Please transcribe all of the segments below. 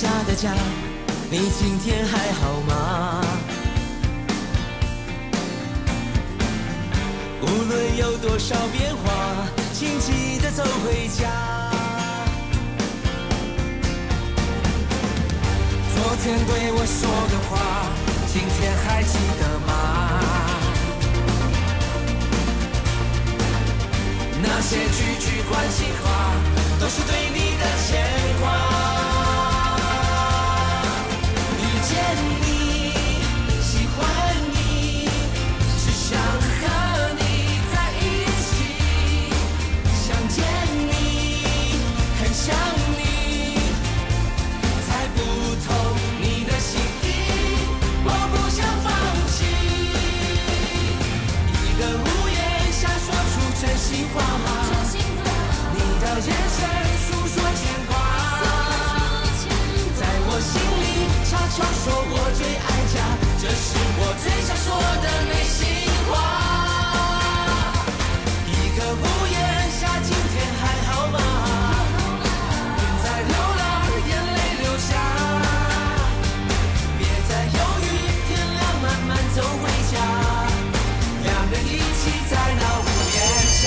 下的家，你今天还好吗？无论有多少变化，请记得走回家。昨天对我说的话，今天还记得吗？那些句句关心话，都是对你的牵挂。遇见你，喜欢你，只想和你在一起。想见你，很想你，猜不透你的心意，我不想放弃。一个屋檐下说出真心话，你的眼神诉说牵挂，在我心里悄悄说我最爱家，这是我最想说的内心话。一个屋檐下，今天还好吗？别再流浪，眼泪流下，别再犹豫，天亮慢慢走回家，两人一起在那屋檐下。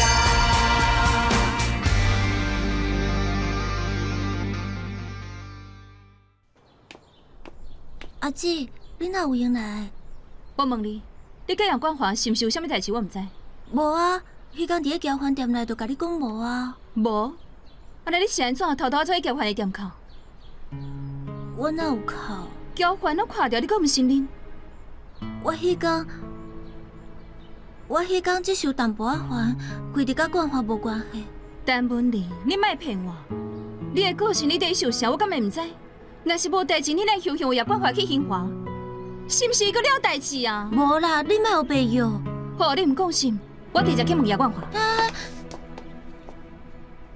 阿姊，你哪有闲来？我问你，你甲杨冠华是毋是有啥物代志？我毋知。无啊，迄天伫咧交饭店内就甲你讲无啊。无，安尼你是安怎偷偷走去交饭的店口？我哪有哭？交饭我看着你，阁毋信任。我迄天接受淡薄仔饭，规日甲冠华无关系。陈文丽，你莫骗我！你的个性你得受伤，我敢会毋知？若是无代志，你来休休叶冠华去兴华，是毋是个了代志啊？无啦，你莫有白药。好，你毋讲心，我直接去问叶冠华。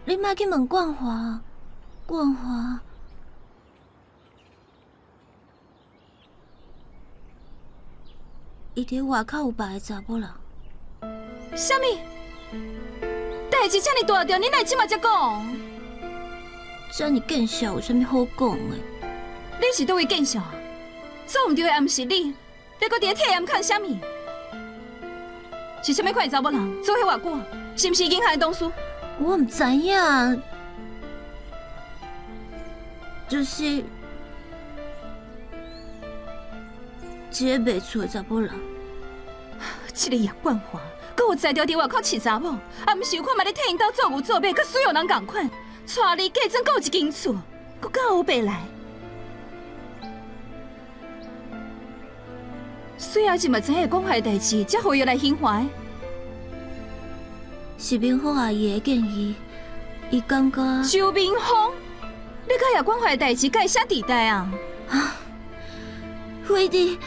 你莫去问冠华，冠华，伊伫外口有别个查某人。啥物？代志遮尔大条，你哪即马才讲？遮尔见笑有啥物好讲的？你是倒位见笑啊？做毋对的也毋是你，你搁伫咧替人看啥物？是啥物款的查某人做迄偌久？是毋是银行的同事？我唔知影，就是一个卖厝的查某人。这个叶冠华，搁有才调伫外口饲查某，也毋是有看嘛咧替因兜做牛做马，搁需要人共款，带你嫁妆，搁有一间厝，搁到后白来。虽然是嘛知影冠华的代志，才互伊来兴华的。是明芳阿姨的建议，伊感觉周明峰，你甲叶冠华的代志，甲伊啥地带啊？惠弟，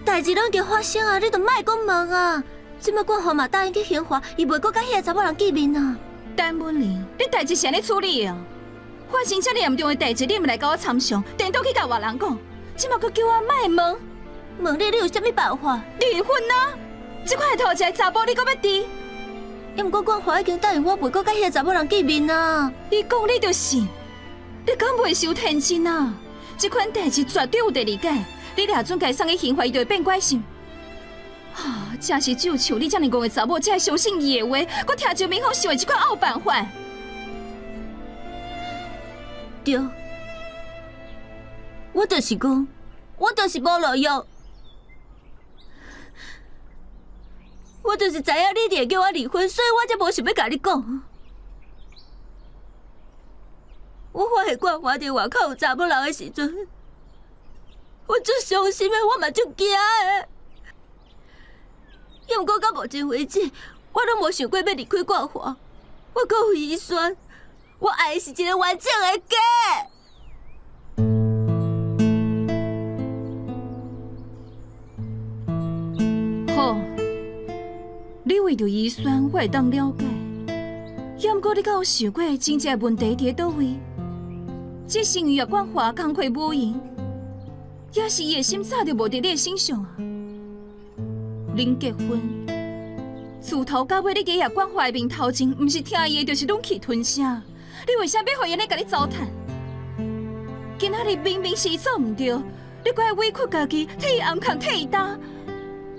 代志拢已经发生啊，你都莫讲问啊！即摆冠华嘛答应去兴华，伊袂搁甲迄个查某人见面啊！陈文玲，你代志是安尼处理的哦？发生遮尔严重的代志，你毋来甲我参详，颠倒去甲外人讲，即马搁叫我莫问？问你，你有啥物办法？离婚啊！即款头一个查甫，你搁要治？毋过冠华已经答应我，袂搁甲迄个查某人见面啊！你讲你就信？你敢袂伤天真啊？即款代志绝对有第二解，你俩准该送去兴华，伊就会变怪性。啊，真是只有像你遮尔戆的查某，才会相信伊的话，搁听周明峰想的即款恶办法。对，我就是讲，我就是无路用。我就是知影你会叫我离婚，所以我才无想要甲你讲。我发现冠华伫外口有查某人的时阵，我足伤心的，我嘛足惊的。毋过到目前为止，我拢无想过要离开冠华。我阁有遗酸，我爱的是一个完整的家。好，你为着遗酸，我会当了解。也毋过你敢有想过真正的问题伫咧倒位？这是因为叶冠华工课无闲，也是伊的心早就无伫你的身上啊。恁结婚，自头到尾你伫叶冠华的面头前，毋是听伊的，就是忍气吞声。你为啥要互伊安尼甲你糟蹋？今仔日明明是做唔对，你怪委屈家己，替伊暗扛替伊担。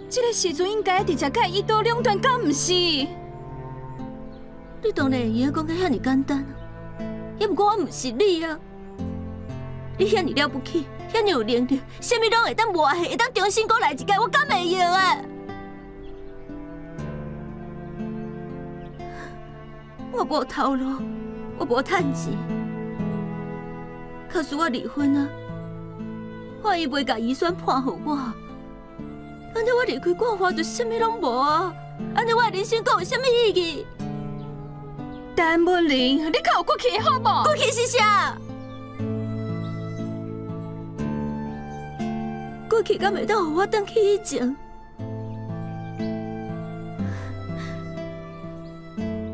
这个时阵应该直接甲伊一刀两断，敢唔是？你当然会用讲甲遐尼简单，也不过我唔是你啊！你遐尼了不起，遐尼有能力，啥物拢会当抹黑，会当重新过来一届，我敢袂用啊！我无头路，我无趁钱，可是我离婚啊！我伊袂甲遗产判互我，安尼我离开冠华就啥物拢无啊！安尼我的人生阁有啥物意义？陈文玲，你较有骨气好无？骨气是啥？骨气敢会当互我返去以前？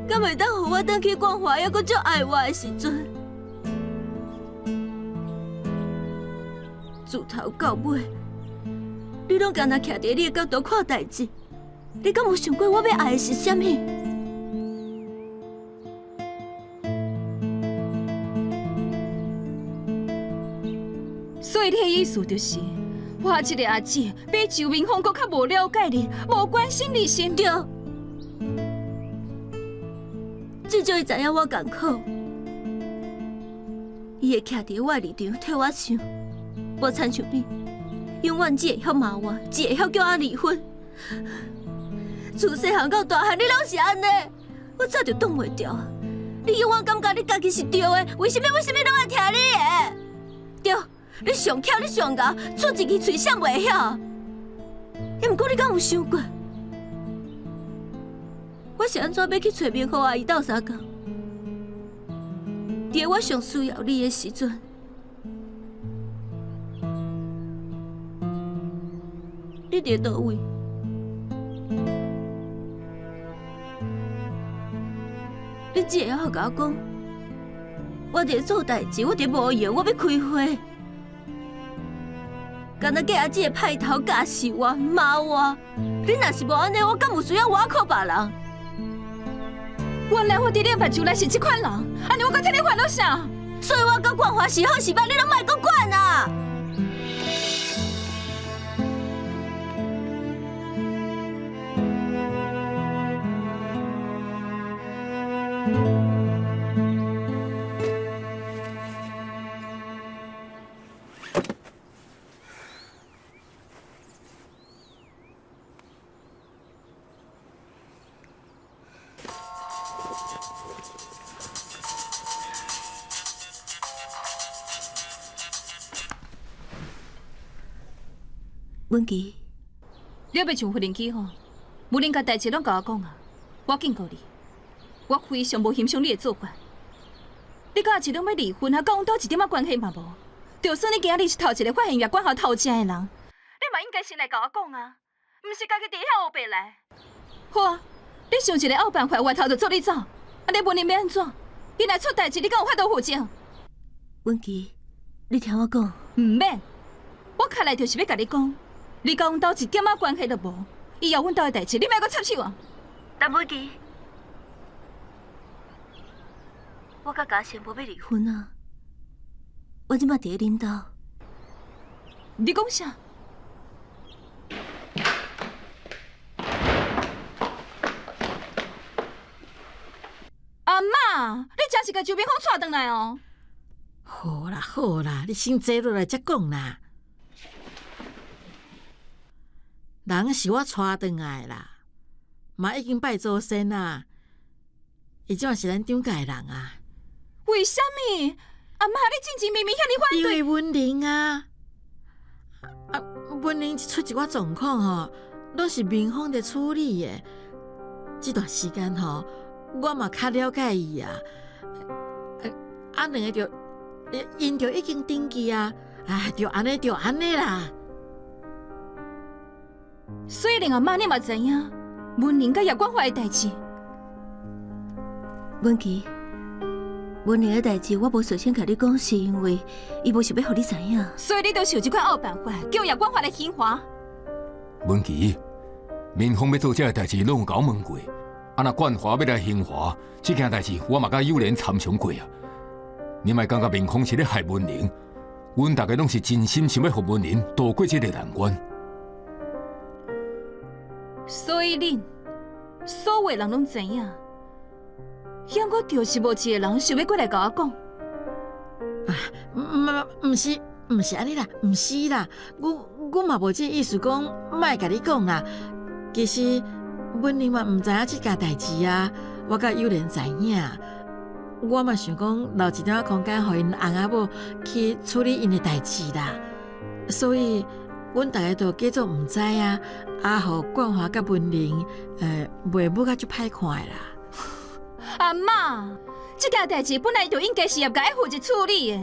敢会当互我返去冠华还阁足爱我的时阵？自头到尾，你拢干那徛伫你的角度看代志，你敢有想过我要爱的是啥物？所以你的意思就是，我这个阿姐比周明峰阁较无了解你，无关心你心对。至少伊知影我艰苦，伊会徛伫我的立场替我想，无亲像你，永远只会晓骂我，只会晓叫我离婚。自细汉到大汉，你拢是安尼，我早就挡袂掉啊！你永远感觉你家己是对的，为什么拢爱听你的？对，你上巧，你上贤，出一支嘴谁袂晓？毋过你敢有想过？我是安怎要去找明浩阿姨斗相共？伫我上需要你的时阵，你伫倒位？你只会晓甲我讲，我伫做代志，我伫无用，我要开会。敢若假阿姊的派头教死我、骂我，你若是无安尼，我敢有需要我靠别人？原来我伫你目睭内是这款人，安尼我搁替你烦恼啥？所以我甲冠华是好是歹，你拢莫搁管啊！文琪，你要像夫人去吼，无论甲代志拢甲我讲啊，我警告你，我非常无欣赏你的做法。你甲阿姊拢要离婚，还甲阮倒一点仔关系嘛无？就算你今日是头一个发现月管校偷食的人，你嘛应该先来甲我讲啊，毋是家己伫遐黑白来。好啊，你想一个拗办法，外头就做你走，安尼文玲要安怎？伊若出代志，你敢有法度负责？文琪，你听我讲，毋免，我开来就是要甲你讲。你甲阮兜一点仔关系都无，以后阮兜的代志，你莫阁插手啊！陈文琪，我甲嘉诚无要离婚啊！我即马伫咧恁兜。你讲啥？阿妈，你真是甲周明峰带转来哦？好啦好啦，你先坐落来才讲啦。人是我带转来啦，嘛已经拜祖先啦。伊怎是咱张家的人啊？为什么？阿妈，你真正明明遐尼反对？因为文玲啊，文玲出一寡状况吼，拢是明峰在处理的。这段时间吼，我嘛较了解伊啊。两个就因就已经登记啊，就安尼啦。虽然阿妈你嘛知影，文玲甲叶冠华的代志。文琪，文玲的代志我无事先甲你讲，是因为伊无想要互你知影。所以你就想这款恶办法，叫叶冠华来兴华。文琪，明峰要做这个代志，拢有甲我问过。若冠华要来兴华，这件代志我嘛甲幼莲参详过啊。你莫感觉明峰是咧害文玲，阮大家拢是真心想要互文玲渡过这个难关。所以恁所有人拢知影，嫌我就是无一个人想要过来甲我讲。毋是安尼啦，毋是啦，我嘛无这意思讲，莫甲你讲啦。其实文玲嘛毋知影即件代志啊，我甲幼莲知影。我嘛想讲留一点空间，互因翁仔某去处理因的代志啦。所以，阮大家都假作毋知啊，互冠华甲文玲，袂要甲足歹看的啦。阿嬷，这件代志本来就应该是业界负责处理的。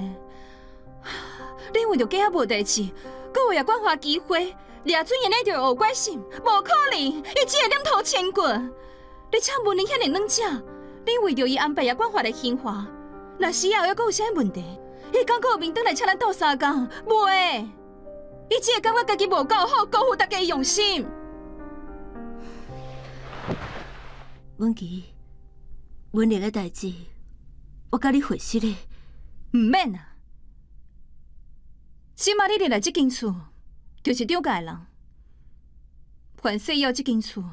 恁为着家无代志，搁为了冠华机会，掠准人就有怪心，无可能，伊只会念头千棍。而且文玲遐尼软正，恁为着伊安排叶冠华来兴华，若是后要搁有啥问题，伊敢搁有面倒来请咱斗相共？袂，伊只会感觉家己无够好，辜负大家的用心。文琪，文玲的代志，我甲你回息咧。毋免啊！即马你入来这间厝，就是张家的人。凡世要这间厝，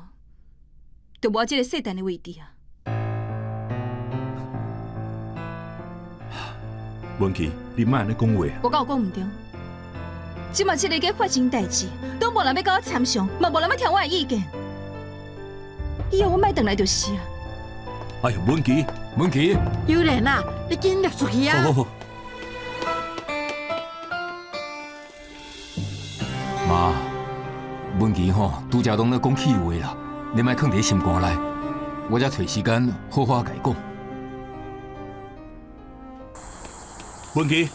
就无这个细蛋的位置啊！文琪，你莫安尼讲话。我甲有讲毋对。即马这个个发生代志，都无人要甲我参详，嘛无人要听我的意见。以后我莫回来就是啊！哎呦，文琪，文琪，幼莲啊，你紧掠出去啊！好好好。妈，文琪吼，拄则拢咧讲气话啦，你莫囥伫心肝内，我才找时间好好甲伊讲。文琪，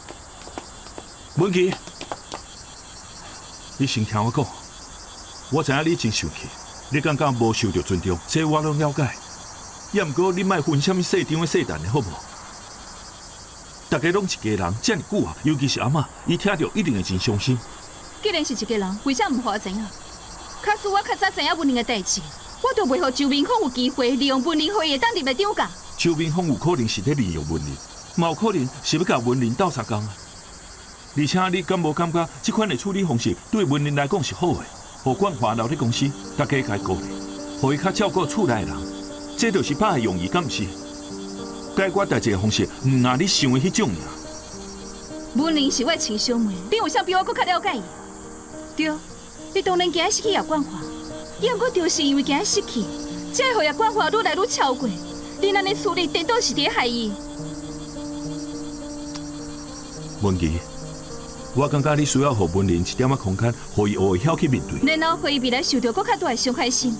文琪，你先听我讲，我知影你真生气，你感觉无受到尊重，这我拢了解。也毋过你莫分什么细张的细蛋的好无？大家拢一家人，遮尔久啊，尤其是阿嬷，伊听到一定会真伤心。既然是一家人，为啥毋互我知影？假使我较早知影文玲的代志，我就袂互周明芳有机会利用文玲，互伊会当入来张家。周明芳有可能是咧利用文玲，嘛有可能是要甲文玲斗相共啊。而且你敢无感觉这款的处理方式对文玲来讲是好的？互冠华留伫公司，大家该鼓励，互伊较照顾厝内的人。这就是把的用意，敢毋是？解决代志的方式，毋拿你想的迄种尔。文玲是我的亲小妹，你有啥比我更较了解伊？对，你当然惊失去叶冠华，也毋过就是因为惊失去，才会互叶冠华愈来愈超过。你安尼处理，颠倒是伫害伊。文琪，我感觉你需要互文玲一点仔空间，互伊学会晓去面对。然后互伊未来受到更较大的伤害心。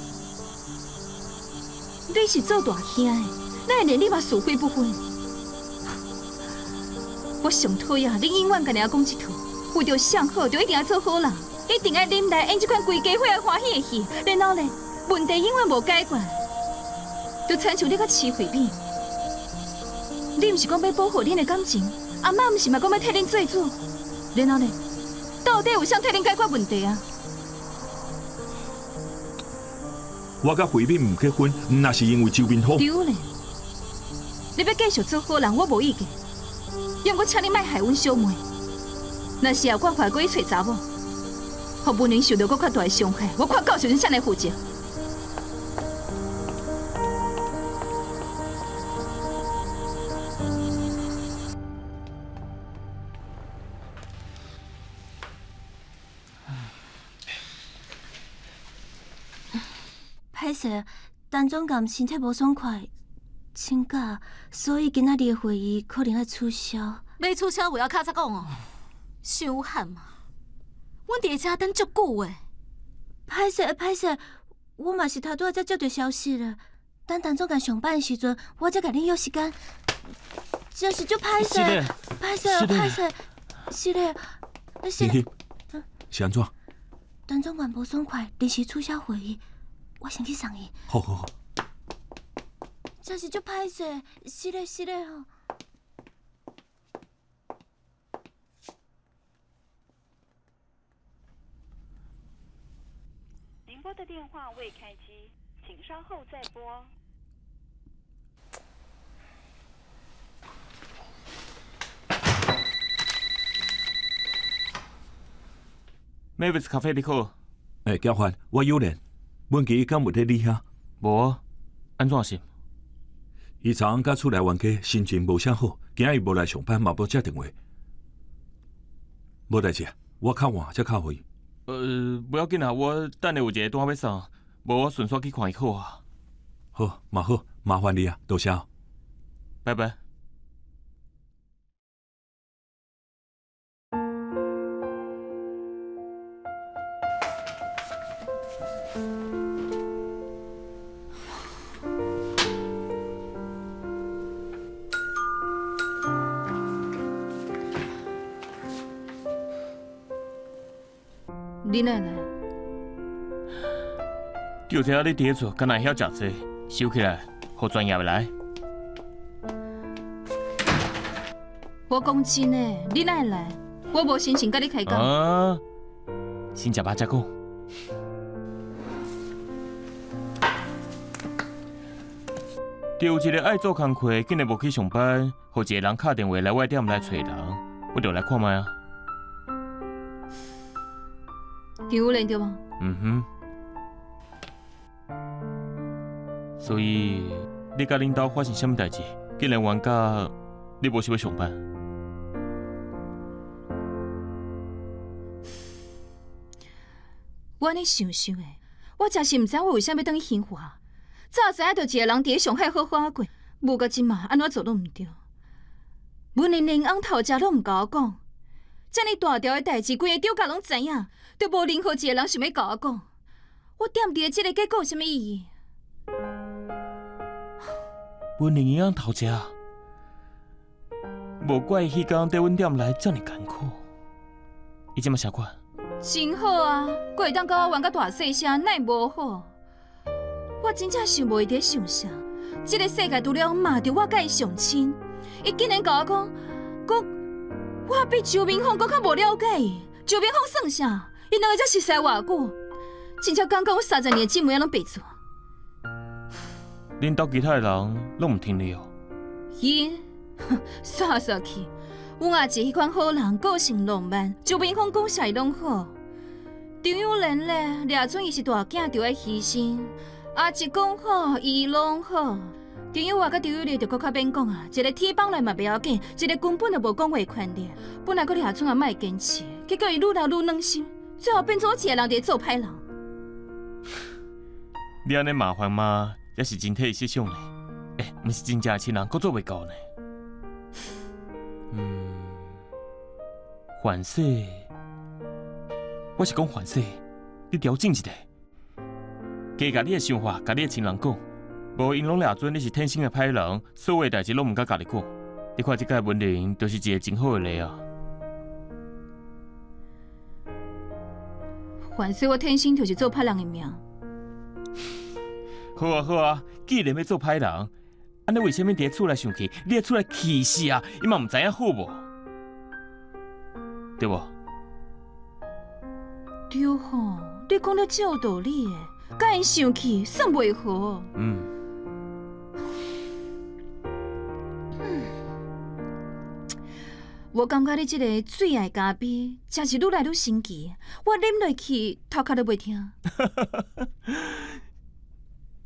你是做大兄的，哪会连你嘛是非不分？我上讨厌你永远甲人讲一套，为着上好就一定要做好人，一定要忍耐演这款规家伙爱欢喜的戏，然后呢，问题永远无解决，就亲像你甲饲惠美，你毋是讲要保护恁的感情，阿嬷毋是嘛讲要替恁做主，然后呢，到底有啥替恁解决问题啊？我甲惠美唔结婚，那是因为周明好。对咧，你要继续做好人，我无意见。要我请你莫害阮小妹。若是后冠华过去找查某，互文玲受到更较大的伤害，我看告诉恁谁来负责。歹势，陈总监身体无爽快，请假，所以今仔日的会议可能要取消。要取消，为了较早讲哦，伤寒嘛。阮伫遮等足久诶。歹势，我嘛是头拄仔才接到消息了。等陈总监上班的时阵，我才甲恁约时间。真是足歹势，是咧，是安怎？陈总监无爽快，临时取消会议，我先去送伊。好好好。真是足歹势，是咧吼。您拨的电话未开机，请稍后再拨。Mavis 咖啡你好。交换，我有人，文琪敢袂在你遐？无，安怎是？伊昨昏甲厝内冤家心情无啥好，今日无来上班，嘛无接电话。无代志，我较晚才敲回。不要紧啊，我等下有一个单要送，无我顺续去看伊好啊。好，嘛好，麻烦你啊，多谢。拜拜。你哪来？就这你伫厝，敢若会晓食济，收起来，互专业的来。我讲真的，你哪会来？我无心情甲你开讲。啊，先食饱再讲。就有一个爱做工课，竟然无去上班，互一个人打电话来我店来找人，我就来看卖啊。丢人对吗？所以你甲恁兜发生什么代志？竟然冤家你无想要上班？我安尼想想的，我真是毋知我为啥要等去兴华。早知影就一个人伫咧上海好好过，无到即马安怎做都毋对。阮连连翁头家都毋甲我讲，遮尔大条的代志，规个丢家拢知影，就无任何一个人想要甲我讲。我点伫咧即个结果有啥物意义？阮连连翁头家，无怪伊迄天伫阮店来遮尔艰苦。伊即马啥款？真好啊，还会当甲我玩到大细声，哪会无好？我真正想无伊伫想啥。这个世界除了骂着我甲伊上亲，伊竟然甲我讲，我比周明凤搁较无了解伊。周明凤算啥？伊两个才熟识偌久，真正感觉我30年的姊妹仔拢白做。恁兜其他的人拢毋听你哦。伊，煞去。阮阿姐迄款好人，个性浪漫，周明凤讲啥伊拢好。张友莲咧，掠准伊是大囝就要牺牲。阿姐讲好，伊拢好。张友华甲张友莲就搁较免讲啊，一个铁帮来嘛袂要紧，一个根本就无讲话权利。本来搁掠准也莫坚持，结果伊愈来愈软心，最后变做一个人伫做歹人。你安尼麻烦吗？也是真替伊设想呢。毋是真正的亲人，搁做袂到呢。反省，我是讲反省，你调整一下，加甲你的想法，甲你的亲人讲，无因拢掠准你是天生的歹人，所有的代志拢毋敢甲你讲。你看即届文玲，就是一个真好的例啊。反正我天生就是做歹人的命。好啊好啊，既然要做歹人，安尼为什么伫咧厝内想气？你咧厝内气死啊！伊嘛毋知影好无？对无？对吼，你讲得真有道理诶，甲因生气算袂好。我感觉你这个最爱咖啡，真是愈来愈神奇。我啉落去，头壳都袂疼。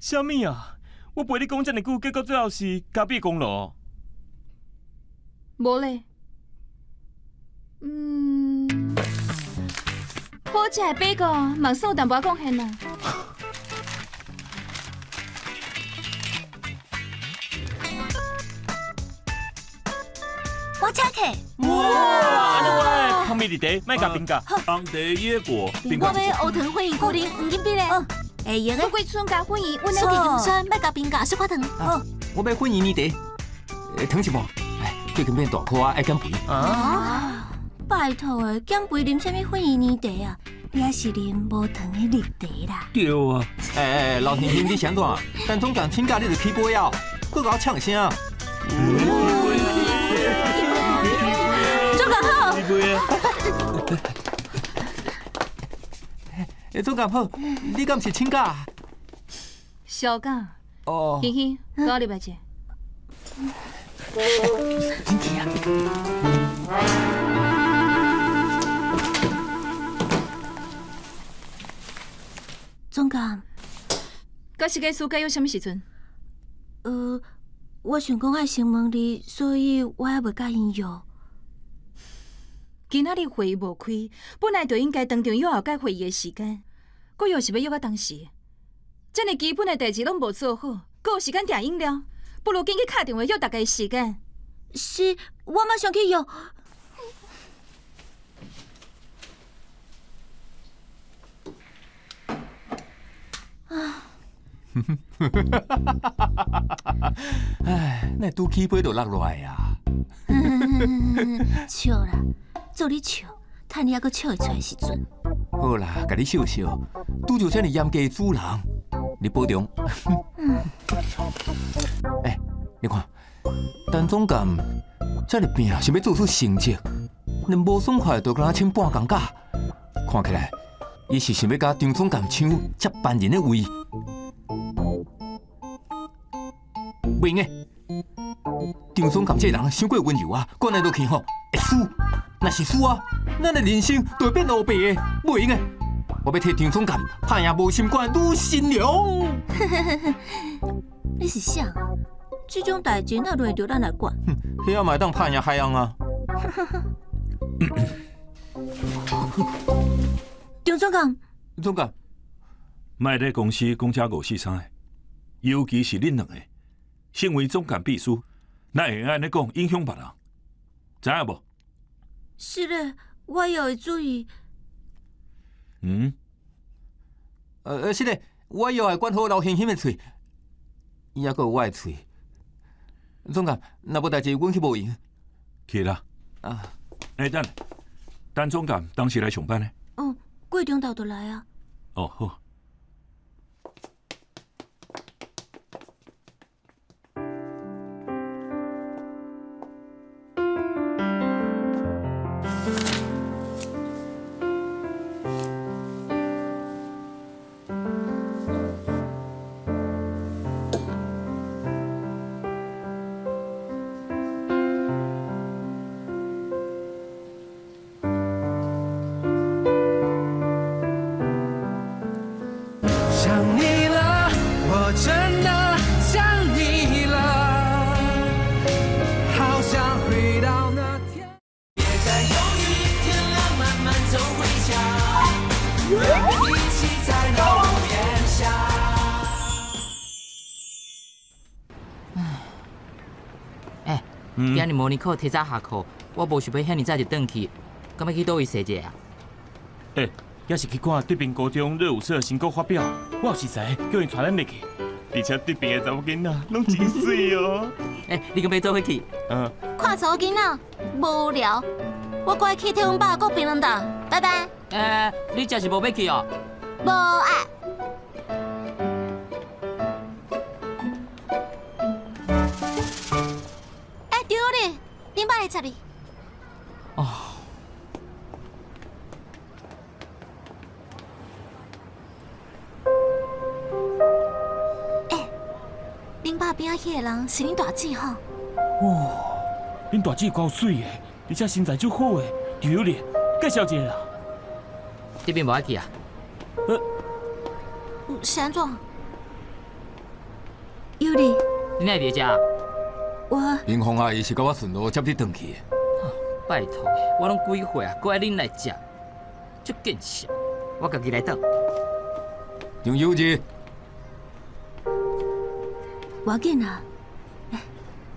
啥物啊？我陪你讲遮尔久，结果最后是咖啡功劳。无咧。好食的八个，嘛算有淡薄贡献啦。我请客。哇！安尼我来旁边伫地，莫甲冰甲。红茶椰果，我要黑糖粉圆固定黄金比咧。会用的。富贵村加粉圆，阮两个用酸，莫加冰甲，小块糖。我要粉圆呢茶，糖是无？最近变大颗啊，爱减肥。拜托诶，减肥啉啥物粉圆呢茶啊？也是啉无糖的绿茶啦。对啊。老天兄你想怎？但总共请假你就起杯啊，佮我呛声。做得好。做咁好，你敢是请假？小假。哦。欣欣，跟我礼拜姐。真奇啊！到时个暑假要什么时阵？我想讲爱先问你，所以我还袂甲因约。今仔日会议无开，本来就应该当场约后改会议的时间，佮又是要约到当时。遮尔基本的代志拢无做好，佮有时间订饮料，不如紧去敲电话约大家的时间。是，我马上去约。唉，那拄起飞就落落来啊！笑啦，做你笑，趁你还阁笑会出来的时阵。好啦，甲你笑笑，拄着遮尔严格的主人，你保重。哎，你看，陈总监遮尔拼是要做出成绩，连无爽快就跟他请半工假，看起来伊是想要甲张总监抢接班人的位。袂用诶，张总监这人伤过温柔啊，管来落去吼会输。若是输啊，咱的人生就会变黑白的，袂用诶。我要替张总监拍赢无心肝的女新娘。你是啥啊？这种代志哪轮得咱来管？迄也嘛会当拍赢海洋啊。张总监，总监，莫在公司讲遮543的，尤其是恁两个，身为总监秘书，哪会安尼讲影响别人？知影无？是嘞，我也会注意。是嘞，我以后会管好刘欣欣的嘴，伊还阁有我的嘴。总监，若无代志，阮去无闲。去啦。啊，等总监当时来上班呢？过中昼就来啊。哦，好。今日模拟考提早下课，我无想要遐尼早就转去，敢要去倒位踅者啊？也是去看对面高中热舞社的新歌发表，我有实在叫因带咱入去，而且对面的查某囡仔拢真水哦。你敢要做伙去？看查某囡仔无聊，我过来去替阮爸顾槟榔档，拜拜。你真是无要去哦？无爱。对咧，恁爸来接你。哦。恁爸边仔迄个人是恁大姐吼？哇，恁大姐够水的，而且身材足好的，丢咧，介绍一下啦。这边无爱去啊？是安怎？尤里，你哪会伫遮？我林峰阿姨是甲我顺路接你转去的。拜托，我拢几岁啊，搁爱恁来食，足见识。我家己来倒。张友志，要紧啊！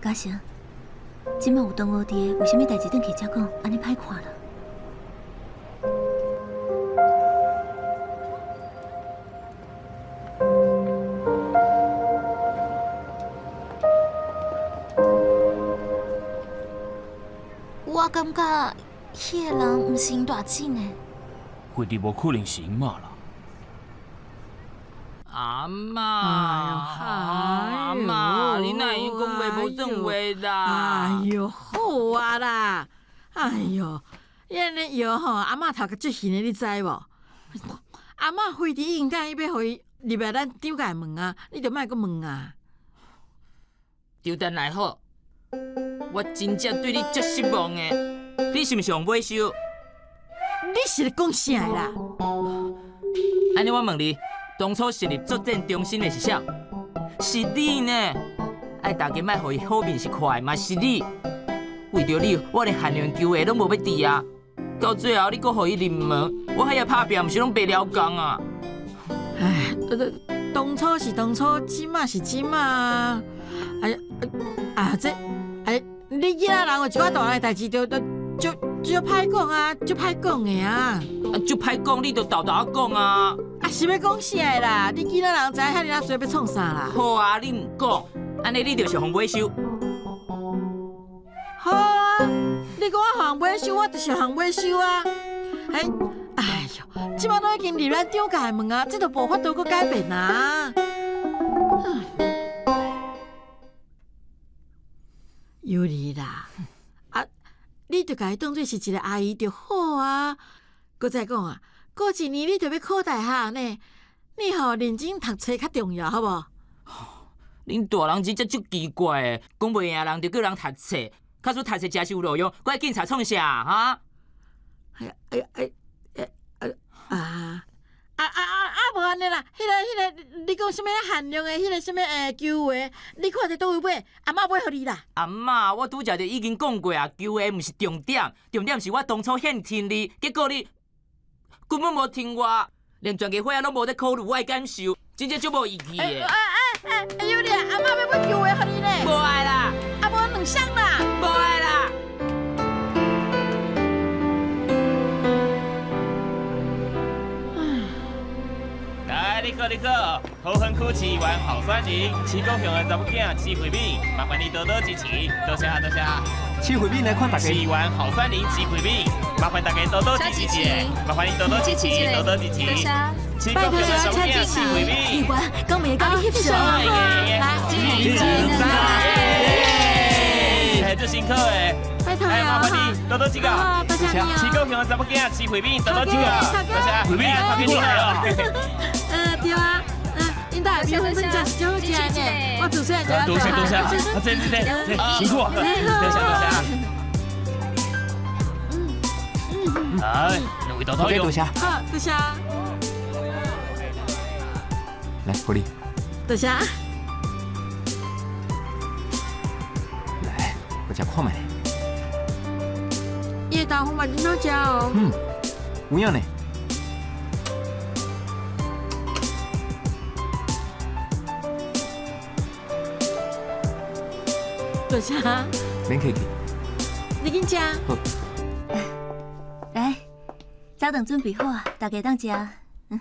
嘉诚，即摆有同学伫，为虾米代志转去才讲，安尼歹看啦？我感觉迄个人毋是因大姐呢。会伫无可能是因妈啦。阿嬷，阿嬷，你哪会讲话无算话啦？哎呦，好啊啦！哎呦，伊安尼摇吼，阿嬷头壳足悬的，你知无？阿嬷非得应该要互伊入来咱张家门啊，你着莫阁问啊。丢等来好，我真正对你足失望的，你是毋是用尾收？你是咧讲啥啦？安尼我问你，当初成立作战中心的是谁？是你呢！爱大家莫互伊好面是快，嘛是你。为着你，我连汉阳球会拢无要治啊！到最后你搁互伊入门，我还要拍拼，毋是拢白了工啊！唉，当初是当初，即马是即马。哎呀，这，你囡仔人有一寡大个代志，就歹讲啊，就歹讲的啊。就歹讲，你就豆豆啊讲啊！是要讲啥的啦？你囡仔人知遐尼啊多要创啥啦？好啊，你唔讲，安尼你就是互尾收。好啊，你讲我互尾收，我就是互尾收啊。哎呦，即摆都已经入咱长界门啊，这都无法度搁改变啊。有理啦，你就甲伊当作是一个阿姨就好啊。搁再讲啊，过一年你就要考大学呢，你认真读册较重要，好无？恁大人真正足奇怪的，讲袂赢人就叫人读册，假使读册真是有路用，搁爱警察创啥哈？无安尼啦，迄个，你讲什么限量的，迄个什么球鞋，你看在倒位买？阿嬷买互你啦。阿嬷，我拄则就已经讲过啊，球鞋毋是重点，重点是我当初献听你，结果你根本无听我，连全家伙仔拢无在考虑我的感受，真正足无义气的。有咧，阿嬷要买球鞋互你咧。无爱啦，啊无两双啦，无爱啦。你好，桃园区市议员候选人，市高雄的查某囝徐慧敏，麻烦你多多支持，多谢多谢。徐慧敏来看大家。市议员候选人徐慧敏，麻烦大家多多支持，麻烦你多多支持，多多支持。市高雄的查某囝徐慧敏，议员，讲明甲你翕相啊！来，最辛苦的，拜托麻烦你多多指教。多谢你啊！市高雄的查某囝徐慧敏，多多指教。多谢，慧敏，头家你来哦。对啊，因大米粉真正是最好食呢，我自细汉就要多谢，这辛苦啊，多谢。哎，两位多多用。好，多谢。来，狐狸。多谢。来，我吃看卖。伊的豆腐嘛真好食哦。有影呢。多谢。免客气。你紧食。好。来，早顿准备好啊，大家当食。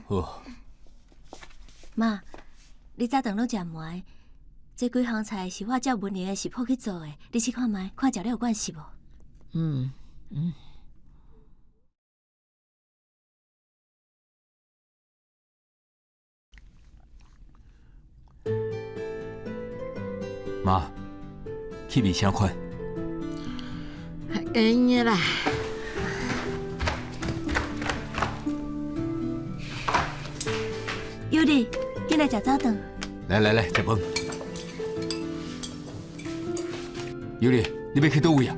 好。妈，你早顿拢食糜，这几项菜是我照文玲的食谱去做的，你试看卖，看食了有关系无？妈，去味啥款？应的啦。尤里，进来食早顿。来，食饭。尤里，你要去倒位啊？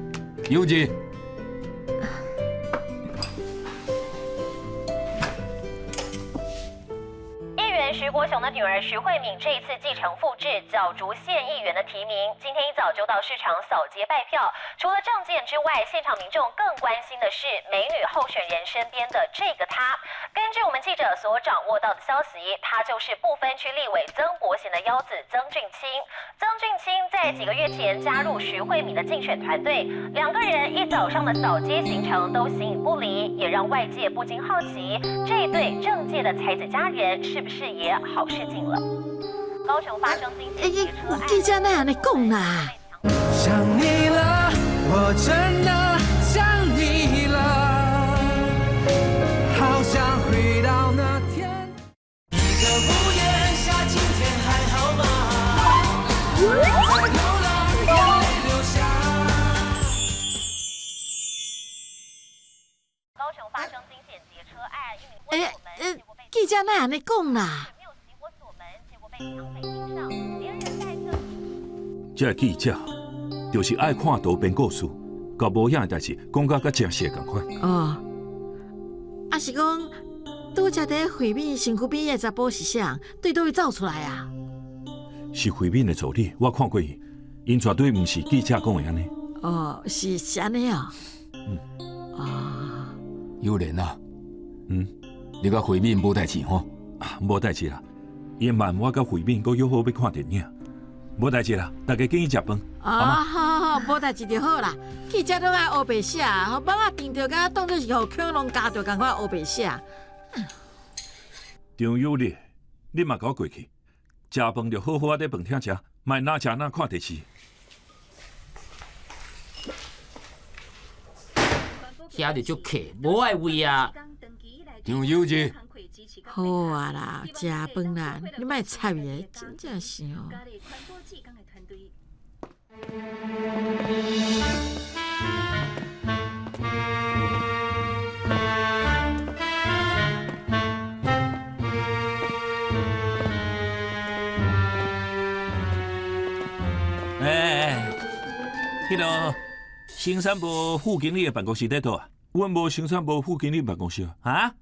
尤姐。徐国雄的女儿徐慧敏这一次继承父志，角逐县议员的提名。今天一早就到市场扫街拜票。除了政见之外，现场民众更关心的是美女候选人身边的这个她。根据我们记者所掌握到的消息，她就是不分区立委曾国贤的幺子曾俊清。曾俊清在几个月前加入徐慧敏的竞选团队，两个人一早上的扫街行程都形影不离，也让外界不禁好奇，这一对政界的才子佳人是不是也好事近了？高雄发生惊险劫车案，记者哪样来讲啦？想你了，我真的想你了，好想回到那天。一个屋檐下，今天还好吗？在流浪，眼泪流下。高雄发生惊险劫车案，一名记者哪样来讲啦？这记者就是爱看多编故事，甲无影的代志讲甲真实共款。是讲拄则伫会面身躯边的查甫是啥？对倒位走出来啊？是会面的助理，我看过伊，因绝对毋是记者讲的安尼。哦，是安尼啊。有莲啊，嗯，你甲会面无代志吼？无代志啦，夜晚我甲会面阁约好要看电影，无代志啦，大家建议食饭。好，无代志就好啦。记者拢爱黑白写，互网啊定着甲当作是互恐龙加着共款黑白写。张友丽，你嘛甲我过去，食饭就好好啊，在饭厅食，莫哪食哪看电视。遐就足客，无爱位啊。张友丽，好啊啦，食饭啦，你莫插伊，真正是哦。迄个生产部副经理的办公室在倒啊？阮无生产部副经理办公室啊？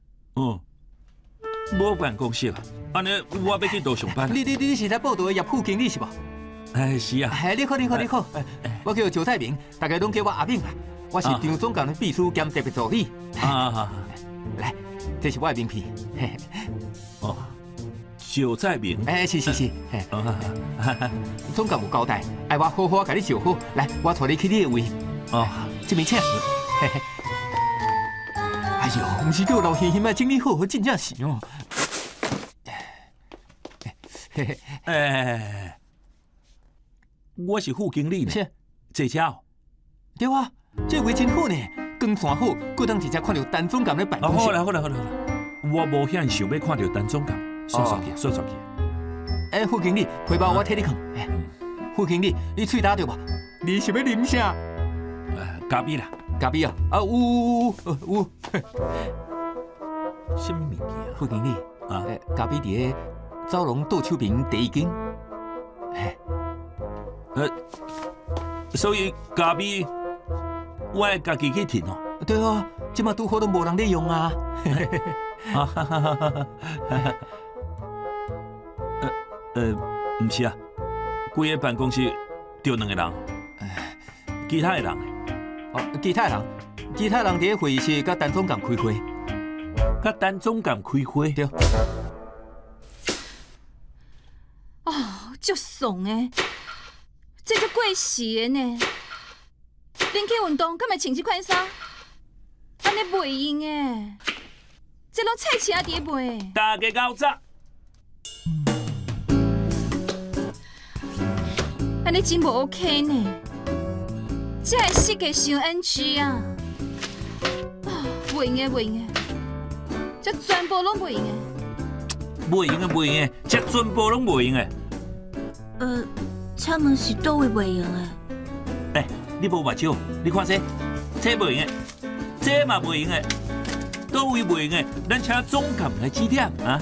无办公室啦。安尼我要去倒上班。你是来报道的叶副经理是无？是啊。你好。我叫赵泰明，大家拢叫我阿明啊。我是张总监的秘书兼特别助理。来，这是我的名片。赵在明。是。总监有交代，爱我好好甲你照好。来，我带你去你的位。这边请。哎呦，毋是叫老闲闲啊，整理好，真正是哦。我是副经理呢。是。这家哦。对啊，这位真好呢，光线好，搁当直接看到陈总监的办公室。好啦，我无遐想要看到陈总监，算去。副经理，汇报我替你看。副经理，你喙打着无？你想要啉啥？咖啡啦。咖啡啊？有。什么物件？副经理，咖啡伫个走廊倒手边第一间。所以咖啡我爱家己去摕哦。对啊，即马拄好都无人咧用啊。唔是啊，规个办公室就2个人，其他的人呢？其他人伫个会议室甲陈总监开会。甲陈总监开会？对。足爽诶！这就过时的呢。恁去运动，敢会穿这款衫？安尼袂用诶，这拢菜市仔伫卖。大家搞砸！安尼真无 OK 呢。这个设计伤 NG 啊！袂用诶，这全部拢袂用诶。袂用诶，这全部拢袂用诶。请问是倒位袂用诶？你无目睭，你看这袂用诶，这嘛袂用诶，倒位袂用诶，咱请总监来指点啊！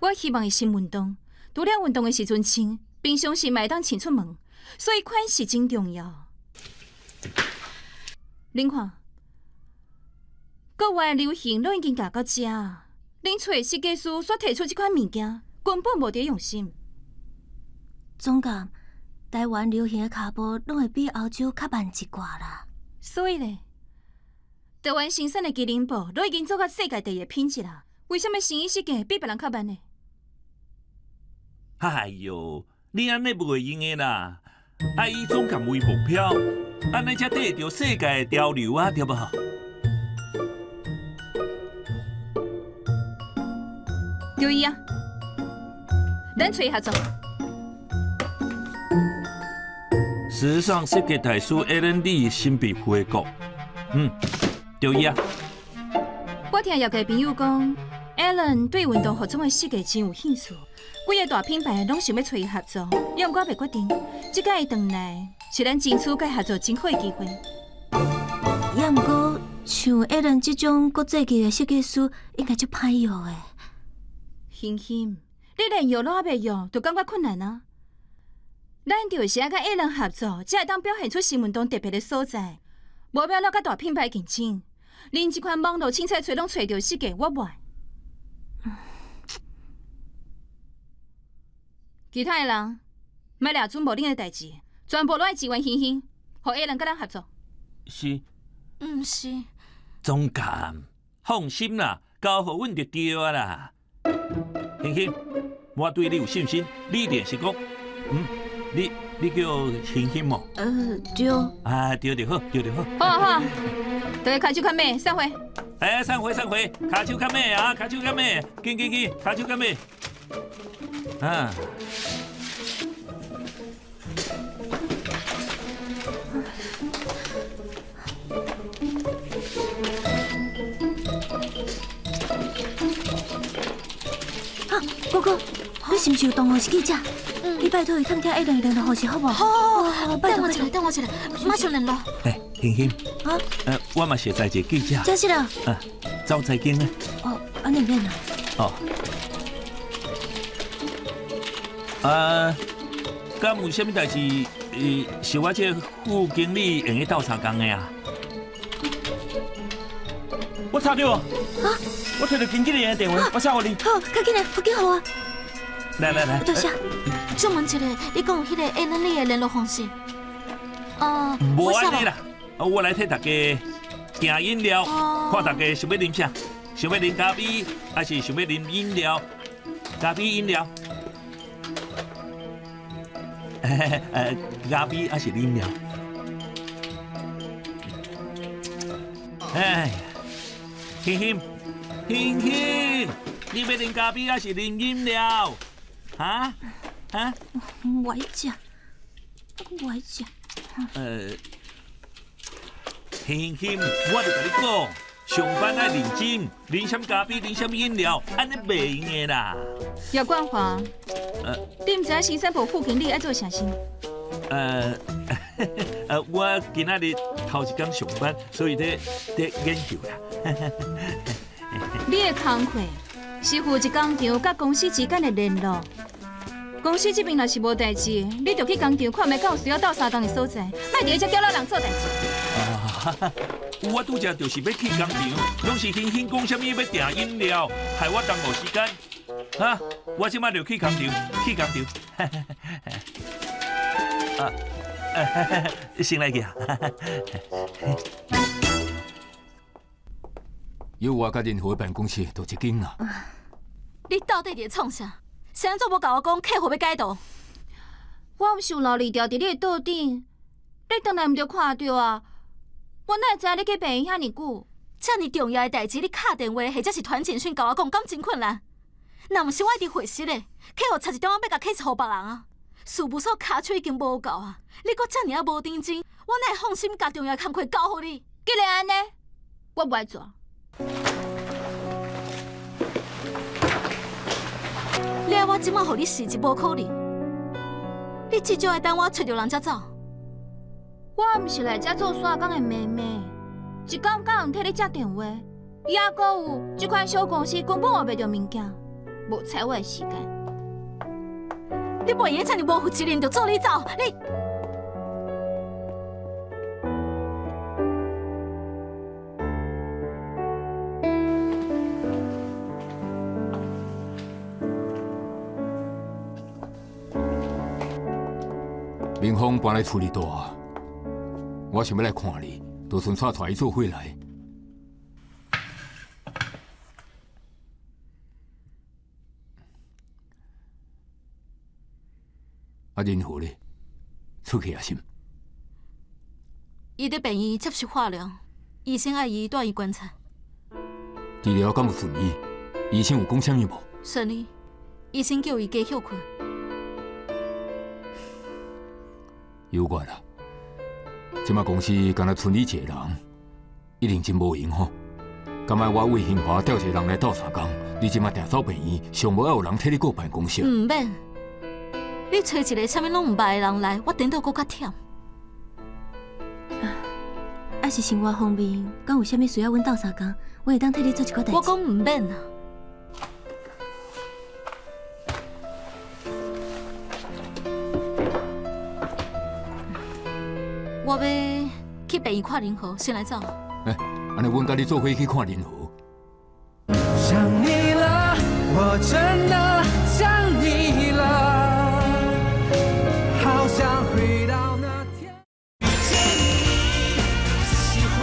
我希望伊先运动，除了运动的时阵穿，平常时嘛会当穿出门，所以款式真重要。恁看，国外流行拢已经行到遮，恁找设计师煞提出这款物件，根本无伫用心。总监，台湾流行的脚步拢会比欧洲较慢一寡啦。所以咧，台湾生产的机能布都已经做到世界第一品质啦，为什么生意设计比别人较慢呢？哎哟，你安尼袂用的啦，爱以总监为目标，安尼才跟着世界的潮流啊，对无？对伊啊，咱找合作。时尚设计大师 Alan Lee 新被回国，对伊啊。我听业界朋友讲 ，Alan 对运动服装的设计真有兴趣，几个大品牌拢想要找伊合作，要毋过未决定。即届伊回来，是咱争取甲合作真好的机会。也毋过，像 Alan 这种国际级的设计师，应该足歹用的。欣欣，你连用都还未用，就感觉困难啊？咱就是要甲 Alan 合作，才会当表现出新运动特别的所在，无必要甲大品牌竞争。恁这款网络凊彩找拢找着死个，我袂。其他的人，莫掠准无恁的代志，全部拢爱支援欣欣，互A人甲咱合作。是，毋是，总监，放心啦，交互阮就对啊啦。欣欣，我对你有信心，你一定是讲，你叫欣欣无？对。啊，对就好，对就好。好啊好啊，大家骹手牵尾，散会。哎，散会，骹手牵尾啊，骹手牵尾，紧，骹手牵尾。啊。哥哥，你是毋是有同学是记者？你拜托伊探听A人的联络方式好无？好，拜托。等我一下，马上联络。哎，欣欣。啊？我嘛是在一个记者。真是啦。走财经啊。哦，安尼免啦。哦。敢有啥物代志？是我这副经理用去斗相共的啊？我查到啊！我找到经纪人的电话，我写互你。好，快紧来，快紧好啊！来，多谢。请问一下，你讲有迄个 A 人你的联络方式？无安尼啦，我来替大家订饮料，看大家想要啉啥，想要啉咖啡，还是想要啉饮料？咖啡饮料。咖啡还是饮料？哎，欣欣，你要啉咖啡还是啉饮料？啊？我爱食。欣欣，我就甲你讲，上班爱认真，啉什么咖啡，啉什么饮料，安尼袂用的啦。叶冠华，你毋知影新山部副经理爱做啥事？我今仔日头一天上班，所以在研究啦。你的工课是负责工厂甲公司之间的联络。公司这边若是无代志，你就去工厂看卖敢有需要斗相共的所在，莫伫遮叫咱人做代志。我拄则就是要去工厂，拢是欣欣讲啥物要订饮料，害我耽误时间。我即摆就去工厂，先来去啊！有我甲任何办公室都一间啊！你到底伫创啥？是安怎无甲我讲客户要改道？我毋是有留二条伫你的桌顶，你当然毋着看到啊！我哪会知你去病院遐尼久？遮尼重要的代志，你敲电话或者是传简讯甲我讲，敢真困难？若毋是我一直会死的，客户差一点仔要甲 case 互别人啊！事务所卡手已经无够啊！你搁遮尔无认真，我哪会放心甲重要的工课交互你？既然安尼，我不爱做。你爱我即马互你辞职，无可能。你至少爱等我找着人才走。我毋是来遮做沙工的妹妹，一天到晚替你接电话，也搁有这款小公司根本换袂着物件，无睬我的时间。你袂用遮尔无负责任就做你走，你。明峰搬来处理大，我想要来看你，就顺带带伊做伙来。任何呢？出去也心。伊伫病院接受化疗，医生爱伊住院观察。治疗敢有顺利？医生有讲啥物无？顺利，医生叫伊加休困。有怪啦，即马公司敢若剩你一个人，一定真无用吼。敢若我为兴华调一个人来斗相共，你即马定走病院，上无要有人替你顾办公室。唔免，你找一个啥物拢唔捌的人来，我顶到搁较忝。啊是生活方面，敢有啥物需要阮斗相共，我会当替你做一寡代志。我讲唔免啊。我要去病院看林和，先来走。安尼阮甲你做伙去看银河。想你了，我真的想你了，好想回到那天。见你，喜欢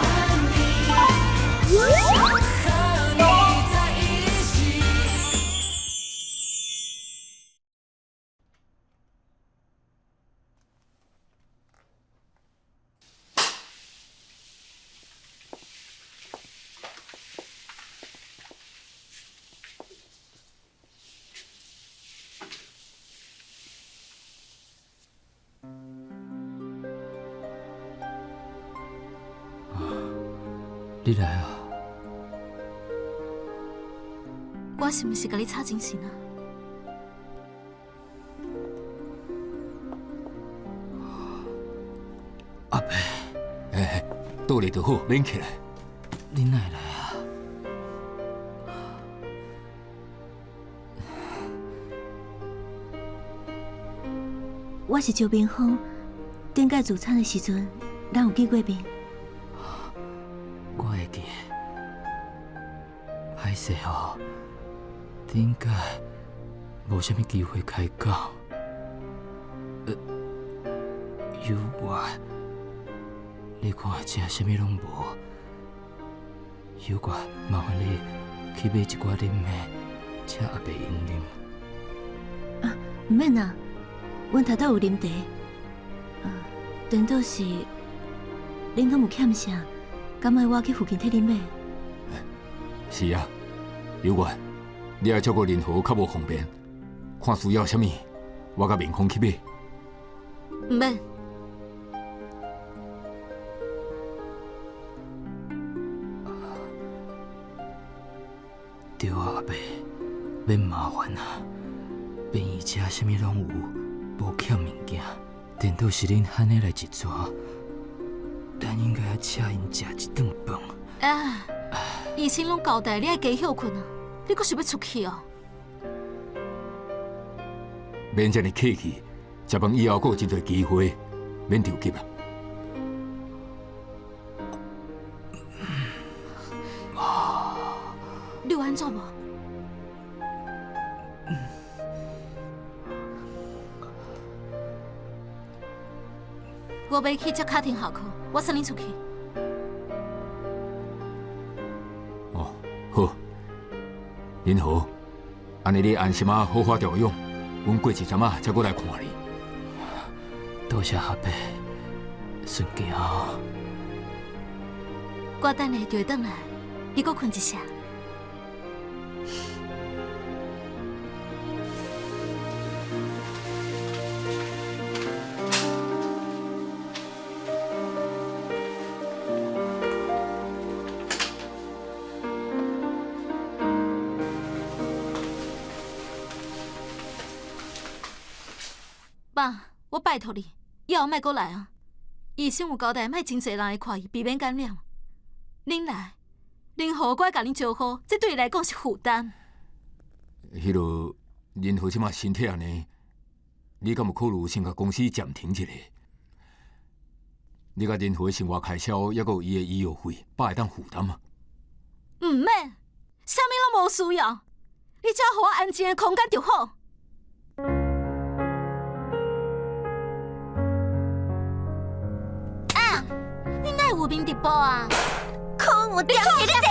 你，想和你在一起。你来啊！我是不是甲你吵精神啊？阿伯，倒来就好，免起来。你哪会来啊？我是周冰峰，顶届自产的时阵，咱有见过面。我会记，歹势哦，顶届无啥物机会开讲。有我，你看食啥物拢无。有我麻烦你去买一寡啉的，请阿伯用啉。唔免啊，阮头拄有啉茶。等到是恁敢有欠啥？敢爱我去附近替你买？是啊，有我，你要照顾任何较无方便，看需要啥物，我甲明峰去买。唔免。对啊，阿伯，免麻烦啊，便宜食啥物拢有，无欠物件。等到是恁喊你来一撮，咱应该要请因食一顿饭。医生拢交代你爱加休困啊，你阁想要出去哦？免这么客气，食饭以后还有真侪机会，免着急啊。你有安怎无？我要去接卡廷下课，我送你出去。哦，好，您好，安尼你安心啊，好好调养，阮过一阵仔才过来看你。多谢阿伯，顺行。我等下就会转来，你阁困一下。爸，我拜托你，以后莫过来啊！医生有交代，莫真侪人来看伊，避免感染。恁来，恁好，我会甲恁照顾，这对伊来讲是负担。迄落，任何即马身体安尼，你敢有考虑先甲公司暂停一下？你甲任何生活开销，还有伊的医药费，爸会当负担吗？唔免，啥物拢无需要，你只要互我安静的空间就好。你哪会有面直播啊？看我掉你坐下！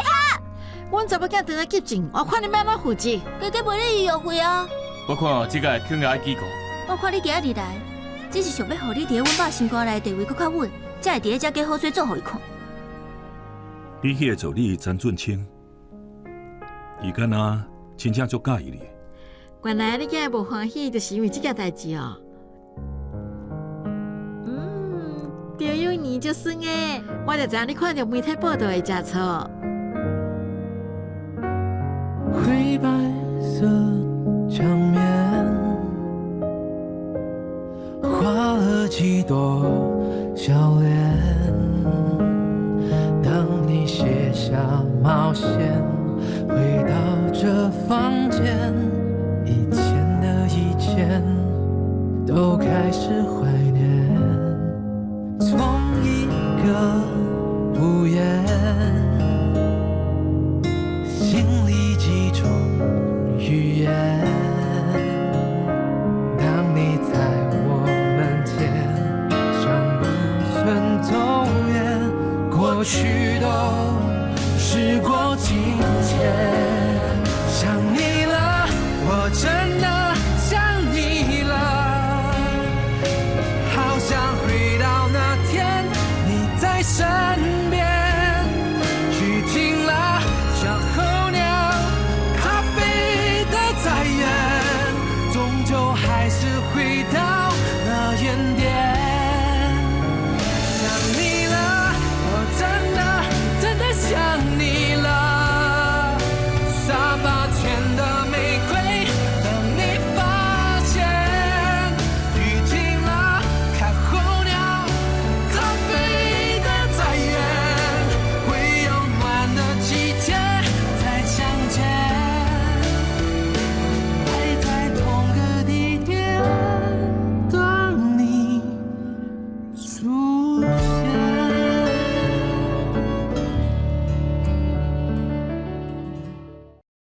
阮查某囝等下急症，我看你要安怎负责？加加赔你医药费啊！我看这个肯定爱记过。我看你今日来，只是想要互你伫阮爸心肝内地位搁较稳，才会伫遮加好水做互伊看。你迄个助理张俊清，伊敢若真正足介意你。原来你今日无欢喜，就是因为这件代志哦。调有年就算诶，我就知影你看到媒体报道会食醋。灰白色墙面，画了几朵笑脸。当你卸下冒险，回到这房间，以前的一切都开始怀念。从一个屋檐语言。当你在我们肩上不曾走远，过去都时过境迁。